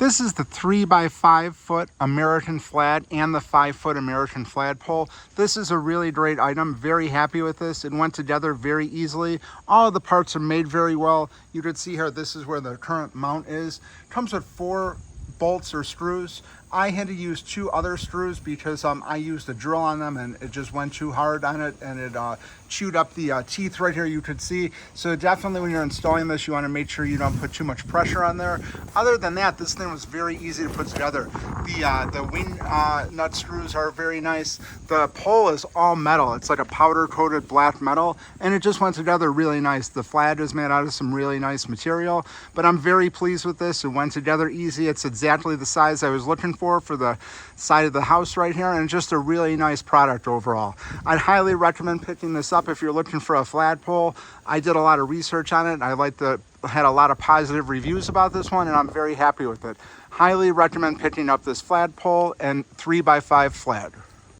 This is the 3x5 foot American flag and the 5-foot American flagpole. This is a really great item. Very happy with this. It went together very easily. All of the parts are made very well. You can see here, this is where the current mount is. Comes with 4 bolts or screws. I had to use 2 other screws because I used a drill on them and it just went too hard on it, and it chewed up the teeth right here, you could see. So definitely when you're installing this, you want to make sure you don't put too much pressure on there. Other than that, this thing was very easy to put together. The wing nut screws are very nice. The pole is all metal. It's like a powder coated black metal, and it just went together really nice. The flag is made out of some really nice material, but I'm very pleased with this. It went together easy. It's exactly the size I was looking for the side of the house right here, and just a really nice product overall. I'd highly recommend picking this up if you're looking for a flagpole. I did a lot of research on it. I had a lot of positive reviews about this one, and I'm very happy with it. Highly recommend picking up this flagpole and 3x5 flag.